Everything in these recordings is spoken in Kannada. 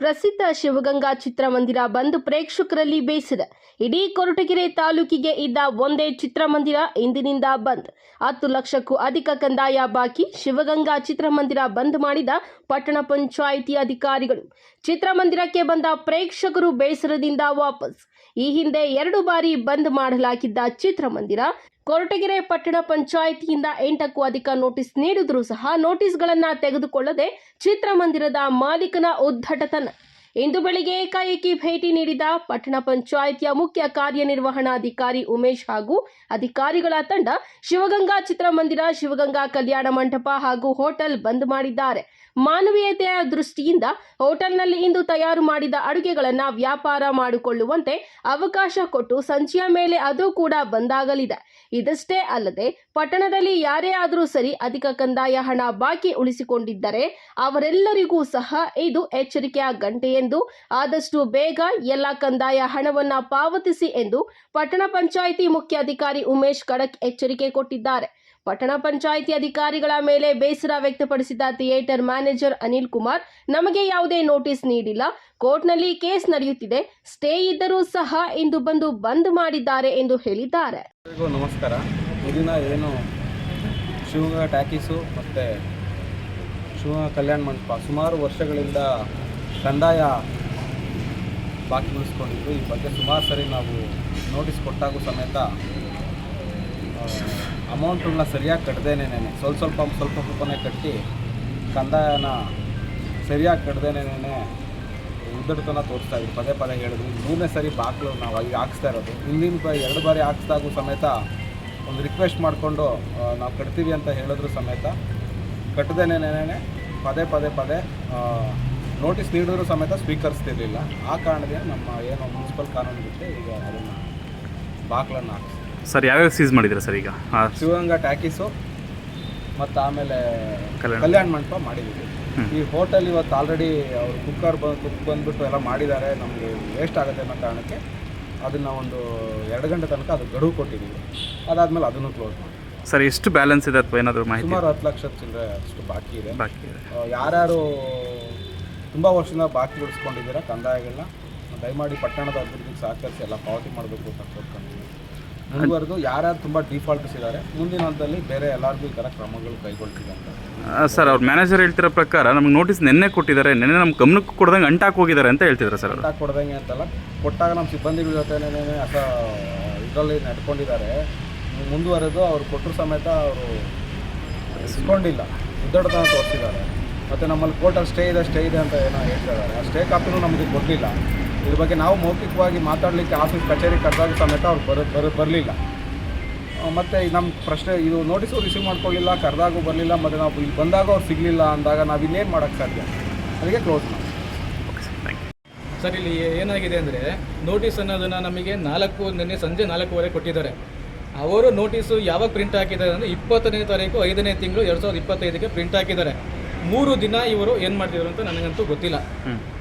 ಪ್ರಸಿದ್ಧ ಶಿವಗಂಗಾ ಚಿತ್ರಮಂದಿರ ಬಂದ್ ಪ್ರೇಕ್ಷಕರಲ್ಲಿ ಬೇಸರ. ಇಡೀ ಕೊರಟಗೆರೆ ತಾಲೂಕಿಗೆ ಇದ್ದ ಒಂದೇ ಚಿತ್ರಮಂದಿರ ಇಂದಿನಿಂದ ಬಂದ್. 10 ಲಕ್ಷಕ್ಕೂ ಅಧಿಕ ಕಂದಾಯ ಬಾಕಿ. ಶಿವಗಂಗಾ ಚಿತ್ರಮಂದಿರ ಬಂದ್ ಮಾಡಿದ ಪಟ್ಟಣ ಪಂಚಾಯಿತಿ ಅಧಿಕಾರಿಗಳು. ಚಿತ್ರಮಂದಿರಕ್ಕೆ ಬಂದ ಪ್ರೇಕ್ಷಕರು ಬೇಸರದಿಂದ ವಾಪಸ್. ಈ ಹಿಂದೆ 2 ಬಾರಿ ಬಂದ್ ಮಾಡಲಾಗಿದ್ದ ಚಿತ್ರಮಂದಿರ ಕೊರಟಗೆರೆ ಪಟ್ಟಣ ಪಂಚಾಯಿತಿಯಿಂದ 8ಕ್ಕೂ ಅಧಿಕ ನೋಟಿಸ್ ನೀಡಿದರೂ ಸಹ ನೋಟಿಸ್ಗಳನ್ನು ತೆಗೆದುಕೊಳ್ಳದೆ ಚಿತ್ರಮಂದಿರದ ಮಾಲೀಕನ ಉದ್ದಟತನ. ಇಂದು ಬೆಳಿಗ್ಗೆ ಏಕಾಏಕಿ ಭೇಟಿ ನೀಡಿದ ಪಟ್ಟಣ ಪಂಚಾಯಿತಿಯ ಮುಖ್ಯ ಕಾರ್ಯನಿರ್ವಹಣಾಧಿಕಾರಿ ಉಮೇಶ್ ಹಾಗೂ ಅಧಿಕಾರಿಗಳ ತಂಡ ಶಿವಗಂಗಾ ಚಿತ್ರಮಂದಿರ, ಶಿವಗಂಗಾ ಕಲ್ಯಾಣ ಮಂಟಪ ಹಾಗೂ ಹೋಟೆಲ್ ಬಂದ್ ಮಾಡಿದ್ದಾರೆ. ಮಾನವೀಯತೆಯ ದೃಷ್ಟಿಯಿಂದ ಹೋಟೆಲ್ನಲ್ಲಿ ಇಂದು ತಯಾರು ಮಾಡಿದ ಅಡುಗೆಗಳನ್ನು ವ್ಯಾಪಾರ ಮಾಡಿಕೊಳ್ಳುವಂತೆ ಅವಕಾಶ ಕೊಟ್ಟು ಸಂಜೆಯ ಮೇಲೆ ಅದು ಕೂಡ ಬಂದಾಗಲಿದೆ. ಇದಷ್ಟೇ ಅಲ್ಲದೆ ಪಟ್ಟಣದಲ್ಲಿ ಯಾರೇ ಆದರೂ ಸರಿ ಅಧಿಕ ಕಂದಾಯ ಹಣ ಬಾಕಿ ಉಳಿಸಿಕೊಂಡಿದ್ದರೆ ಅವರೆಲ್ಲರಿಗೂ ಸಹ ಇದು ಎಚ್ಚರಿಕೆಯ ಗಂಟೆ ಎಂದು ಆದಷ್ಟು ಬೇಗ ಎಲ್ಲ ಕಂದಾಯ ಹಣವನ್ನು ಪಾವತಿಸಿ ಎಂದು ಪಟ್ಟಣ ಪಂಚಾಯಿತಿ ಮುಖ್ಯ ಅಧಿಕಾರಿ ಉಮೇಶ್ ಖಡಕ್ ಎಚ್ಚರಿಕೆ ಕೊಟ್ಟಿದ್ದಾರೆ. ಪಟ್ಟಣ ಪಂಚಾಯಿತಿ ಅಧಿಕಾರಿಗಳ ಮೇಲೆ ಬೇಸರ ವ್ಯಕ್ತಪಡಿಸಿದ ಥಿಯೇಟರ್ ಮ್ಯಾನೇಜರ್ ಅನಿಲ್ ಕುಮಾರ್, ನಮಗೆ ಯಾವುದೇ ನೋಟಿಸ್ ನೀಡಿಲ್ಲ, ಕೋರ್ಟ್ನಲ್ಲಿ ಕೇಸ್ ನಡೆಯುತ್ತಿದೆ, ಸ್ಟೇ ಇದ್ದರೂ ಸಹ ಇಂದು ಬಂದು ಬಂದ್ ಮಾಡಿದ್ದಾರೆ ಎಂದು ಹೇಳಿದ್ದಾರೆ. ನಮಸ್ಕಾರ. ಇದನ್ನ ಏನು ಶಿವಗಂಗಾ ಟ್ಯಾಕೀಸು ಮತ್ತು ಶಿವಗಂಗಾ ಕಲ್ಯಾಣ ಮಂಟಪ ಸುಮಾರು ವರ್ಷಗಳಿಂದ ಕಂದಾಯ ಬಾಕಿ ಉಳಿಸ್ಕೊಂಡಿದ್ದು, ಈ ಬಗ್ಗೆ ಸುಮಾರು ಸರಿ ನಾವು ನೋಟಿಸ್ ಕೊಟ್ಟಾಗೂ ಸಮೇತ ಅಮೌಂಟನ್ನ ಸರಿಯಾಗಿ ಕಟ್ಟದೇನೆ ಸ್ವಲ್ಪನೇ ಕಟ್ಟಿ ಕಂದಾಯನ ಸರಿಯಾಗಿ ಕಟ್ಟದೇನೆ ಉದ್ದಟತನ ತೋರಿಸ್ತಾ ಇದ್ವಿ. ಪದೇ ಹೇಳಿದ್ರು. 3ನೇ ಸರಿ ಬಾಗಿಲು ನಾವು ಈಗ ಹಾಕ್ಸ್ತಾ ಇರೋದು. ಹಿಂದಿನ 2 ಬಾರಿ ಹಾಕ್ಸ್ದಾಗೂ ಸಮೇತ ಒಂದು ರಿಕ್ವೆಸ್ಟ್ ಮಾಡಿಕೊಂಡು ನಾವು ಕಟ್ತೀವಿ ಅಂತ ಹೇಳಿದ್ರು ಸಮೇತ ಕಟ್ಟದೇನೆ ಪದೇ ನೋಟಿಸ್ ನೀಡಿದ್ರು ಸಮೇತ ಸ್ವೀಕರಿಸ್ತಿರ್ಲಿಲ್ಲ. ಆ ಕಾರಣದಿಂದ ನಮ್ಮ ಏನು ಮುನ್ಸಿಪಲ್ ಕಾನೂನು ಬಿಟ್ಟು ಈಗ ಅದನ್ನು ಬಾಗಿಲನ್ನು ಹಾಕ್ಸ್ತೀವಿ. ಸರ್, ಯಾವ್ಯಾವ ಸೀಸ್ ಮಾಡಿದ್ದೀರಾ ಸರ್? ಈಗ ಶಿವಗಂಗಾ ಟ್ಯಾಕೀಸು ಮತ್ತು ಆಮೇಲೆ ಕಲ್ಯಾಣ ಮಂಟಪ ಮಾಡಿದ್ದೀವಿ. ಈ ಹೋಟೆಲ್ ಇವತ್ತು ಆಲ್ರೆಡಿ ಅವರು ಕುಕ್ ಬಂದುಬಿಟ್ಟು ಎಲ್ಲ ಮಾಡಿದ್ದಾರೆ. ನಮಗೆ ವೇಸ್ಟ್ ಆಗುತ್ತೆ ಅನ್ನೋ ಕಾರಣಕ್ಕೆ ಅದನ್ನು ಒಂದು 2 ಗಂಟೆ ತನಕ ಅದು ಗಡುವು ಕೊಟ್ಟಿದ್ದೀವಿ. ಅದಾದಮೇಲೆ ಅದನ್ನು ಕ್ಲೋಸ್ ಮಾಡಿ. ಸರ್, ಎಷ್ಟು ಬ್ಯಾಲೆನ್ಸ್ ಇದೆ ಅಥವಾ ಏನಾದರೂ ಮಾಹಿತಿ? ಸುಮಾರು 10 ಲಕ್ಷ ಚಿಲ್ಲರೆ ಅಷ್ಟು ಬಾಕಿ ಇದೆ. ಯಾರ್ಯಾರು ತುಂಬ ವರ್ಷದಿಂದ ಬಾಕಿ ಉಳಿಸ್ಕೊಂಡಿದ್ದೀರಾ ಕಂದಾಯಗಳನ್ನ ದಯಮಾಡಿ ಪಟ್ಟಣದ ಅಭಿವೃದ್ಧಿಗೆ ಸಹಕರಿಸಿ ಎಲ್ಲ ಪಾವತಿ ಮಾಡಬೇಕು ಅಂತ ಕೋರ್ಕೊಂಡಿದ್ದೀವಿ. ಮುಂದುವರೆದು ಯಾರ್ಯಾರು ತುಂಬ ಡಿಫಾಲ್ಟ್ಸ್ ಇದ್ದಾರೆ ಮುಂದಿನ ಹಂತದಲ್ಲಿ ಬೇರೆ ಎಲ್ಲರಿಗೂ ಈ ಥರ ಕ್ರಮಗಳು ಕೈಗೊಳ್ತೀವಿ ಅಂತ. ಸರ್, ಅವ್ರ ಮ್ಯಾನೇಜರ್ ಹೇಳ್ತಿರೋ ಪ್ರಕಾರ ನಮ್ಗೆ ನೋಟಿಸ್ ನಿನ್ನೆ ಕೊಟ್ಟಿದ್ದಾರೆ, ನಿನ್ನೆ ನಮ್ಮ ಗಮನಕ್ಕೆ ಕೊಡ್ದಂಗೆ ಅಂಟಾಕ್ ಹೋಗಿದ್ದಾರೆ ಅಂತ ಹೇಳ್ತಿದ್ದಾರೆ ಸರ್. ಅಂಟಾಕ್ ಕೊಡ್ದಂಗೆ ಅಂತಲ್ಲ, ಕೊಟ್ಟಾಗ ನಮ್ಮ ಸಿಬ್ಬಂದಿಗಳ ಜೊತೆ ಇದರಲ್ಲಿ ನಡ್ಕೊಂಡಿದ್ದಾರೆ. ಮುಂದುವರೆದು ಅವ್ರು ಕೊಟ್ಟರು ಸಮೇತ ಅವರು ಇಸ್ಕೊಂಡಿಲ್ಲ, ಉದ್ದಟತನ ತೋರಿಸಿದ್ದಾರೆ. ಮತ್ತು ನಮ್ಮಲ್ಲಿ ಕೋರ್ಟಲ್ಲಿ ಸ್ಟೇ ಇದೆ ಅಂತ ಏನೋ ಹೇಳ್ತಿದ್ದಾರೆ. ಆ ಸ್ಟೇ ಕಾಪಿನೂ ನಮಗೆ ಕೊಡಲಿಲ್ಲ. ಇದ್ರ ಬಗ್ಗೆ ನಾವು ಮೌಖಿಕವಾಗಿ ಮಾತಾಡಲಿಕ್ಕೆ ಆಫೀಸ್ ಕಚೇರಿ ಕರೆದಾಗ ಸಮೇತ ಅವ್ರು ಬರಲಿಲ್ಲ. ಮತ್ತು ನಮ್ಮ ಪ್ರಶ್ನೆ ಇದು ನೋಟಿಸು ರಿಸೀವ್ ಮಾಡ್ಕೊಳ್ಳಿಲ್ಲ, ಕರೆದಾಗೂ ಬರಲಿಲ್ಲ, ಮತ್ತು ನಾವು ಇಲ್ಲಿ ಬಂದಾಗ ಅವ್ರು ಸಿಗಲಿಲ್ಲ ಅಂದಾಗ ನಾವು ಇನ್ನೇನು ಮಾಡೋಕ್ಕೆ ಸಾಧ್ಯ? ಅದಕ್ಕೆ ಕ್ಲೋಸ್ ಮಾಡಿ. ಸರ್, ಇಲ್ಲಿ ಏನಾಗಿದೆ ಅಂದರೆ ನೋಟಿಸ್ ಅನ್ನೋದನ್ನು ನಮಗೆ ನಿನ್ನೆ ಸಂಜೆ 4:15 ಕೊಟ್ಟಿದ್ದಾರೆ. ಅವರು ನೋಟಿಸು ಯಾವಾಗ ಪ್ರಿಂಟ್ ಹಾಕಿದ್ದಾರೆ ಅಂದರೆ 20ನೇ ತಾರೀಕು 5ನೇ ತಿಂಗಳು 2025ಕ್ಕೆ ಪ್ರಿಂಟ್ ಹಾಕಿದ್ದಾರೆ. 3 ದಿನ ಇವರು ಏನು ಮಾಡ್ತಿದ್ರು ಅಂತ ನನಗಂತೂ ಗೊತ್ತಿಲ್ಲ.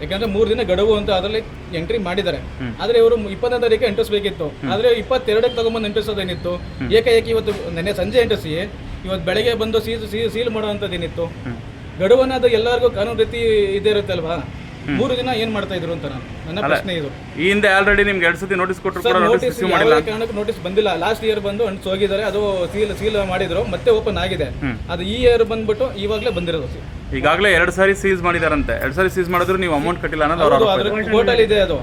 ಯಾಕಂದರೆ 3 ದಿನ ಗಡುವು ಅಂತ ಅದರಲ್ಲಿ ಎಂಟ್ರಿ ಮಾಡಿದ್ದಾರೆ. ಆದರೆ ಇವರು 20ನೇ ತಾರೀಕು ಅಂಟಿಸ್ಬೇಕಿತ್ತು. ಆದರೆ 22ಕ್ಕೆ ತಗೊಂಬಂದು ಅಂಟಿಸೋದೇನಿತ್ತು? ಏಕಾಏಕಿ ಇವತ್ತು ನೆನ್ನೆ ಸಂಜೆ ಅಂಟಿಸಿ ಇವತ್ತು ಬೆಳಗ್ಗೆ ಬಂದು ಸೀಲ್ ಮಾಡೋವಂಥದ್ದೇನಿತ್ತು? ಗಡುವನ್ನ ಅದು ಎಲ್ಲರಿಗೂ ಕಾನೂನು ರೀತಿ ಇದೇ ಇರುತ್ತೆ ಅಲ್ವಾ? 3 ದಿನ ಏನು ಮಾಡ್ತಾ ಇದ್ರು ಅಂತ ನನ್ನ ಪ್ರಶ್ನೆ ಇದು. ಈ ಹಿಂದೆ ಆಲ್ರೆಡಿ ನಿಮ್ಗೆ 2 ಸತಿ ನೋಟಿಸ್ ಕೊಟ್ಟರು, ನೋಟಿಸ್ ಬಂದಿಲ್ಲ. ಲಾಸ್ಟ್ ಇಯರ್ ಬಂದು ಅಂಟಿಸಿ ಹೋಗಿದ್ದಾರೆ, ಅದು ಸೀಲ್ ಮಾಡಿದ್ರು, ಮತ್ತೆ ಓಪನ್ ಆಗಿದೆ. ಅದು ಈ ಇಯರ್ ಬಂದ್ಬಿಟ್ಟು ಇವಾಗಲೇ ಬಂದಿರೋದು. ಈಗಾಗಲೇ 2 ಸಾರಿ ಸೀಸ್ ಮಾಡಿದಾರಂತೆ. 2 ಸಾರಿ ಸೀಸ್ ಮಾಡಿದ್ರು ನೀವು ಅಮೌಂಟ್ ಕಟ್ಟಿಲ್ಲ ಅನ್ನೋದು ಕೋರ್ಟಲ್ ಇದೆ. ಅದು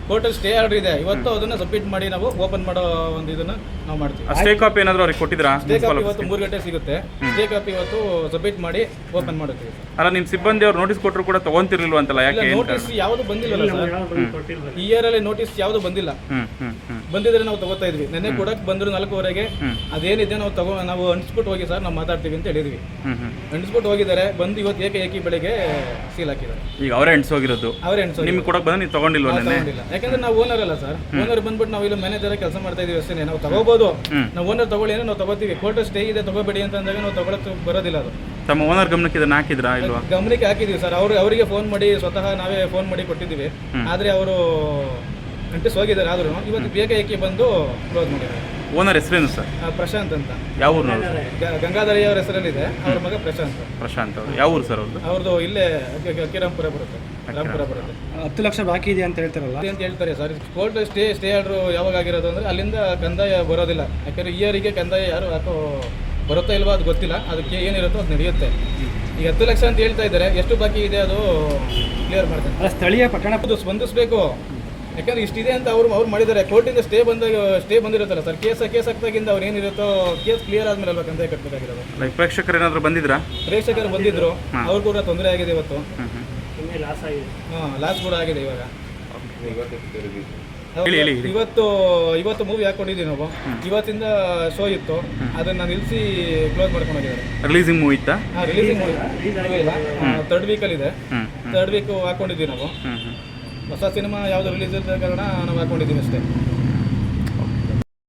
ಕೋರ್ಟಲ್ ಸ್ಟೇ ಆರ್ಡರ್ ಇದೆ. ಇವತ್ತು ಅದನ್ನ ಸಬ್ಮಿಟ್ ಮಾಡಿ ನಾವು ಓಪನ್ ಮಾಡೋ ಒಂದು ಇದನ್ನ ನಾವು ಮಾಡ್ತೀವಿ. ಸ್ಟೇ ಕಾಪಿ ಏನಾದ್ರು ಅವ್ರಿಗೆ ಕೊಟ್ಟಿದ್ರಾ? ಸ್ಟೇ ಕಾಪಿ ಇವತ್ತು 3 ಗಂಟೆ ಸಿಗುತ್ತೆ. ಸ್ಟೇ ಕಾಪಿ ಇವತ್ತು ಸಬ್ಮಿಟ್ ಮಾಡಿ ಓಪನ್ ಮಾಡುತ್ತೀವಿ. ಅಲ್ಲ, ನಿಮ್ಮ ಸಿಬ್ಬಂದಿ ಅವ್ರು ನೋಟಿಸ್ ಕೊಟ್ಟರು ಕೂಡ ತಗೊಂತಿರ್ಲಿಲ್ವ ಅಂತಲ್ಲ? ಯಾಕೆ ನೋಟಿಸ್ ಯಾವುದು ಬಂದಿಲ್ಲ ಸರ್. ಈ ಇಯರ್ ಅಲ್ಲಿ ನೋಟಿಸ್ ಯಾವುದು ಬಂದಿಲ್ಲ. ಬಂದಿದ್ರೆ ನಾವು ತಗೋತಾ ಇದ್ವಿ. ನೆನ್ನೆ ಕೊಡಕ್ ಬಂದ್ರು 4:15ಗೆ. ಅದೇನಿದೆ ನಾವು ಅಂಟಿಸ್ಬಿಟ್ಟು ಹೋಗಿ ಸರ್ ನಾವು ಮಾತಾಡ್ತೀವಿ ಅಂತ ಹೇಳಿದ್ವಿ. ಅಂಟಿಸ್ಬಿಟ್ಟು ಹೋಗಿದ್ದಾರೆ. ಬಂದು ಇವತ್ತು ಏಕಾಏಕಿ ಬೆಳಿಗ್ಗೆ ಸೀಲ್ ಹಾಕಿದ್ದಾರೆ. ಈಗ ಅವರೇ ಎಂಟ್ಸೋಗಿರೋದು. ನಿಮ್ಗೆ ಕೊಡಕ್ ಬಂದ್ರೆ ನೀವು ತಗೊಂಡಿಲ್ವ? ಯಾಕಂದ್ರೆ ನಾವು ಓನರ್ ಅಲ್ಲ ಸರ್. ಓನರ್ ಬಂದ್ಬಿಟ್ಟು ನಾವು ಇಲ್ಲಿ ಮ್ಯಾನೇಜರ್ ಕೆಲಸ ಮಾಡ್ತಾ ಇದೀವಿ ಅಷ್ಟೇ. ನಾವು ತಗೋಬಹುದು, ನಾವು ಓನರ್ ತಗೊಳ್ಳಿ ಅಂದ್ರೆ ನಾವು ತಗೋತೀವಿ. ಕೋರ್ಟ್ ಸ್ಟೇ ಇದೆ ತಗೋಬೇಡಿ ಅಂತ ಅಂದಾಗ ನಾವು ತಗೊಳಕ್ ಬರೋದಿಲ್ಲ. ಅದು ತಮ್ಮ ಓನರ್ ಗಮನಕ್ಕೆ ಇದನ್ನ ಹಾಕಿದ್ರಾ ಇಲ್ವಾ? ಗಮನಕ್ಕೆ ಹಾಕಿದೀವಿ ಸರ್. ಅವರಿಗೆ ಫೋನ್ ಮಾಡಿ ಸ್ವತಃ ನಾವೇ ಫೋನ್ ಮಾಡಿ ಕೊಟ್ಟಿದ್ದೀವಿ. ಆದ್ರೆ ಅವರು ಅಂಟಿಸ್ ಹೋಗಿದ್ದಾರೆ. ಆದ್ರೂ ಇವತ್ತು ಏಕಾಏಕಿ ಬಂದು ಕ್ಲೋಸ್ ಮಾಡಿದ್ದಾರೆ. ಓನರ್ ಹೆಸರೇನು ಸರ್? ಪ್ರಶಾಂತ್ ಅಂತ. ಯಾವ ಊರು? ಗಂಗಾಧರಿ ಅವರ ಹೆಸರಲ್ಲಿದೆ. ಅವ್ರ ಮಗ ಪ್ರಶಾಂತ್. ಪ್ರಶಾಂತ್ ಅವರು ಯಾವ ಊರು ಸರ್? ಅವ್ರದ್ದು ಇಲ್ಲೇ ಕಿರಂಪುರ ಬರುತ್ತೆ. ರಾಮಪುರ ಬರುತ್ತೆ. 10 ಲಕ್ಷ ಬಾಕಿ ಇದೆ ಅಂತ ಹೇಳ್ತಾರಲ್ಲ, ಅದೇ ಅಂತ ಹೇಳ್ತಾರೆ ಸರ್. ಕೋರ್ಟ್ ಸ್ಟೇ ಆರ್ಡ್ರು ಯಾವಾಗ ಆಗಿರೋದು ಅಂದರೆ ಅಲ್ಲಿಂದ ಕಂದಾಯ ಬರೋದಿಲ್ಲ. ಯಾಕಂದರೆ ಇಯರಿಗೆ ಕಂದಾಯ ಯಾರು ಯಾಕೋ ಬರುತ್ತಾ ಇಲ್ವೋ ಅದು ಗೊತ್ತಿಲ್ಲ. ಅದಕ್ಕೆ ಏನಿರುತ್ತೋ ಅದು ನಡೆಯುತ್ತೆ. ಈಗ 10 ಲಕ್ಷ ಅಂತ ಹೇಳ್ತಾ ಇದ್ದಾರೆ, ಎಷ್ಟು ಬಾಕಿ ಇದೆ ಅದು ಕ್ಲಿಯರ್ ಮಾಡ್ತಾರೆ. ಅಲ್ಲ ಸ್ಥಳೀಯ ಪಟ್ಟಣ ಅದು ಸ್ಪಂದಿಸಬೇಕು. ಯಾಕಂದರೆ ಇಷ್ಟಿದೆ ಅಂತ ಅವ್ರು ಮಾಡಿದ್ದಾರೆ. ಕೋರ್ಟಿಂದ ಸ್ಟೇ ಬಂದಿರುತ್ತಲ್ಲ ಸರ್, ಕೇಸ್ ಹಾಕ್ದಾಗಿಂದ ಅವ್ರು ಏನಿರುತ್ತೋ ಕೇಸ್ ಕ್ಲಿಯರ್ ಆದಮೇಲೆ ಅಲ್ವಾ ಕಂದಾಯ ಕಟ್ಟಬೇಕಾಗಿರೋದು. ಲೈಕ್ ಪ್ರೇಕ್ಷಕರು ಏನಾದರೂ ಬಂದಿದ್ರಾ? ಪ್ರೇಕ್ಷಕರು ಬಂದಿದ್ರು, ಅವ್ರಿಗೂ ಕೂಡ ತೊಂದರೆ ಆಗಿದೆ ಇವತ್ತು. ಲಾಸ್ ಆಗಿದೆ. ಲಾಸ್ ಕೂಡ ಆಗಿದೆ ಇವಾಗ. ಹೇಳಿ. ಇವತ್ತು ಮೂವಿ ಹಾಕೊಂಡಿದ್ದೀವಿ ನಾವು. ಇವತ್ತಿಂದ ಶೋ ಇತ್ತು, ಅದನ್ನ ನಿಲ್ಲಿಸಿ ಕ್ಲೋಸ್ ಮಾಡ್ಕೊಂಡು ಹೋಗಿದ್ದಾರೆ. ರಿಲೀಸಿಂಗ್ ಮೂವಿ ಇತ್ತಾ? ರಿಲೀಸಿಂಗ್ ಮೂವಿ ಇಲ್ಲ, 3rd ವೀಕಲ್ಲಿ ಇದೆ. 3rd ವೀಕ್ ಹಾಕೊಂಡಿದ್ದೀವಿ ನಾವು. ಹೊಸ ಸಿನಿಮಾ ಯಾವುದು ರಿಲೀಸ್ ಇದ್ದ ಕಾರಣ ನಾವು ಹಾಕೊಂಡಿದ್ದೀವಿ ಅಷ್ಟೇ.